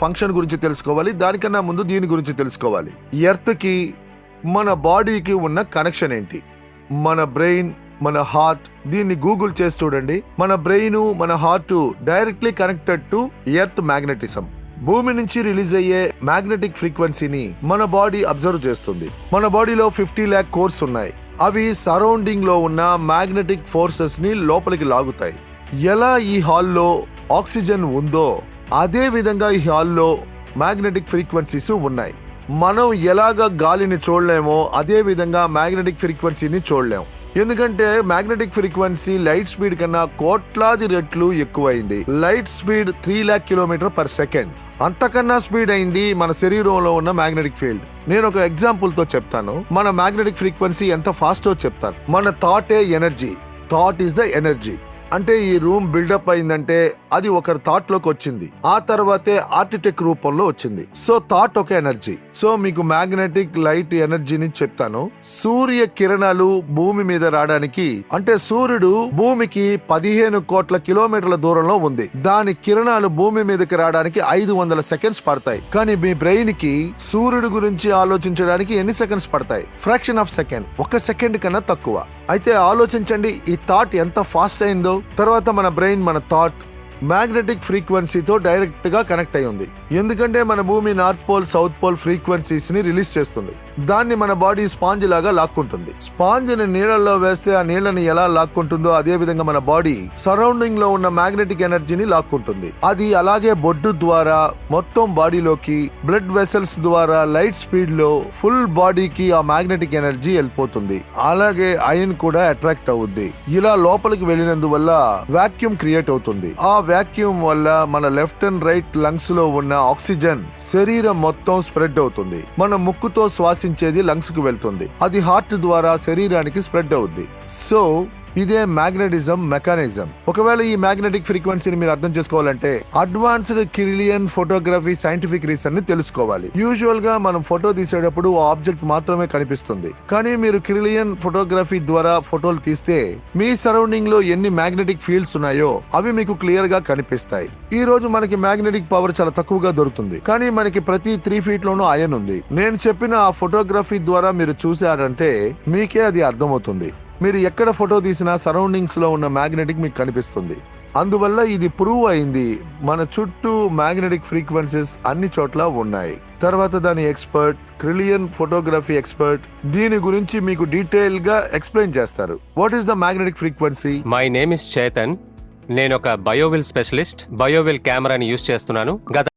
Function గురించి తెలుసుకోవాలి. దానికన్నా ముందు దీని గురించి తెలుసుకోవాలి. ఎర్త్ కి మన బాడీకి ఉన్న కనెక్షన్ ఏంటి? మన బ్రెయిన్, మన హార్ట్, దీన్ని గూగుల్ చేసి చూడండి. మన బ్రెయిన్, మన heart directly connected to earth magnetism. భూమి నుంచి రిలీజ్ అయ్యే మ్యాగ్నెటిక్ ఫ్రీక్వెన్సీని మన బాడీ అబ్జర్వ్ చేస్తుంది. మన బాడీలో 50 lakh కోర్స్ ఉన్నాయి. అవి సరౌండింగ్ లో ఉన్న మ్యాగ్నెటిక్ ఫోర్సెస్ ని లోపలికి లాగుతాయి. ఎలా ఈ హాల్లో ఆక్సిజన్ ఉందో అదే విధంగా ఈ హాల్లో మ్యాగ్నెటిక్ ఫ్రీక్వెన్సీస్ ఉన్నాయి. మనం ఎలాగ గాలిని చూడలేమో అదే విధంగా మ్యాగ్నెటిక్ ఫ్రీక్వెన్సీని చూడలేము. ఎందుకంటే మ్యాగ్నెటిక్ ఫ్రీక్వెన్సీ లైట్ స్పీడ్ కన్నా కోట్లాది రెట్లు ఎక్కువైంది. Light speed 3 lakh km/s. అంతకన్నా స్పీడ్ అయింది మన శరీరంలో ఉన్న మ్యాగ్నెటిక్ ఫీల్డ్. నేను ఒక ఎగ్జాంపుల్ తో చెప్తాను. మన మ్యాగ్నెటిక్ ఫ్రీక్వెన్సీ ఎంత ఫాస్టో చెప్తాను. మన థాటే energy. Thought is the energy. అంటే ఈ రూమ్ బిల్డప్ అయిందంటే అది ఒకరి థాట్ లోకి వచ్చింది. ఆ తర్వాతే ఆర్కిటెక్ట్ రూపంలో వచ్చింది. సో థాట్ ఒక ఎనర్జీ. సో మీకు మ్యాగ్నెటిక్ లైట్ ఎనర్జీని చెప్తాను. సూర్య కిరణాలు భూమి మీద రావడానికి, అంటే సూర్యుడు భూమికి 15 కోట్ల కిలోమీటర్ల దూరంలో ఉంది. దాని కిరణాలు భూమి మీదకి రావడానికి 500 seconds పడతాయి. కానీ మీ బ్రెయిన్ కి సూర్యుడు గురించి ఆలోచించడానికి ఎన్ని సెకండ్స్ పడతాయి? ఫ్రాక్షన్ ఆఫ్ సెకండ్, 1 సెకండ్ కన్నా తక్కువ. అయితే ఆలోచించండి ఈ థాట్ ఎంత ఫాస్ట్ అయిందో. తర్వాత మన బ్రెయిన్, మన థాట్ మ్యాగ్నెటిక్ ఫ్రీక్వెన్సీతో డైరెక్ట్ గా కనెక్ట్ అయి ఉంది. ఎందుకంటే మన భూమి north pole, south pole frequencies ని రిలీజ్ చేస్తుంది. దాన్ని మన బాడీ స్పాంజ్ లాగా లాక్కుంటుంది. స్పాంజ్ ని నీళ్ళల్లో వేస్తే ఆ నీళ్ళని ఎలా లాక్కుంటుందో అదే విధంగా మన బాడీ సరౌండింగ్ లో ఉన్న మ్యాగ్నెటిక్ ఎనర్జీని లాక్కుంటుంది. అది అలాగే బొడ్డు ద్వారా మొత్తం బాడీలోకి, బ్లడ్ వెసల్స్ ద్వారా లైట్ స్పీడ్ లో ఫుల్ బాడీకి ఆ మ్యాగ్నెటిక్ ఎనర్జీ వెళ్ళిపోతుంది. అలాగే ఐరన్ కూడా అట్రాక్ట్ అవుద్ది. ఇలా లోపలికి వెళ్ళినందువల్ల వాక్యూమ్ క్రియేట్ అవుతుంది. ఆ వాక్యూమ్ వల్ల మన లెఫ్ట్ అండ్ రైట్ లంగ్స్ లో ఉన్న ఆక్సిజన్ శరీరం మొత్తం స్ప్రెడ్ అవుతుంది. మన ముక్కుతో శ్వాసించేది లంగ్స్ కు వెళ్తుంది. అది హార్ట్ ద్వారా శరీరానికి స్ప్రెడ్ అవుద్ది. సో ఇదే మ్యాగ్నెటిజం మెకానిజం. ఒకవేళ ఈ మ్యాగ్నెటిక్ ఫ్రీక్వెన్సీని మీరు అర్థం చేసుకోవాలంటే అడ్వాన్స్డ్ కిరిలియన్ ఫోటోగ్రఫీ సైంటిఫిక్ రీజన్ ని తెలుసుకోవాలి. యూజువల్ గా మనం ఫోటో తీసేటప్పుడు ఆబ్జెక్ట్ మాత్రమే కనిపిస్తుంది. కానీ మీరు కిరిలియన్ ఫోటోగ్రఫీ ద్వారా ఫోటోలు తీస్తే మీ సరౌండింగ్ లో ఎన్ని మ్యాగ్నెటిక్ ఫీల్డ్స్ ఉన్నాయో అవి మీకు క్లియర్ గా కనిపిస్తాయి. ఈ రోజు మనకి మ్యాగ్నెటిక్ పవర్ చాలా తక్కువగా దొరుకుతుంది. కానీ మనకి ప్రతి 3 feet లోనూ అయన్ ఉంది. నేను చెప్పిన ఆ ఫోటోగ్రఫీ ద్వారా మీరు చూసారంటే మీకే అది అర్థమవుతుంది. మీరు ఎక్కడ ఫోటో తీసినా సరౌండింగ్స్ లో ఉన్న మ్యాగ్నెటిక్ మీకు కనిపిస్తుంది. అందువల్ల ఇది ప్రూవ్ అయింది. మన చుట్టూ మ్యాగ్నెటిక్ ఫ్రీక్వెన్సీస్ అన్ని చోట్ల ఉన్నాయి. తర్వాత దాని ఎక్స్పర్ట్, క్రిలియన్ ఫోటోగ్రఫీ ఎక్స్పర్ట్ దీని గురించి మీకు డీటెయిల్ గా ఎక్స్ప్లెయిన్ చేస్తారు. What is the magnetic frequency? My name is Chetan. నేను ఒక బయోవిల్ స్పెషలిస్ట్. బయోవిల్ కెమెరాని యూజ్ చేస్తున్నాను. గత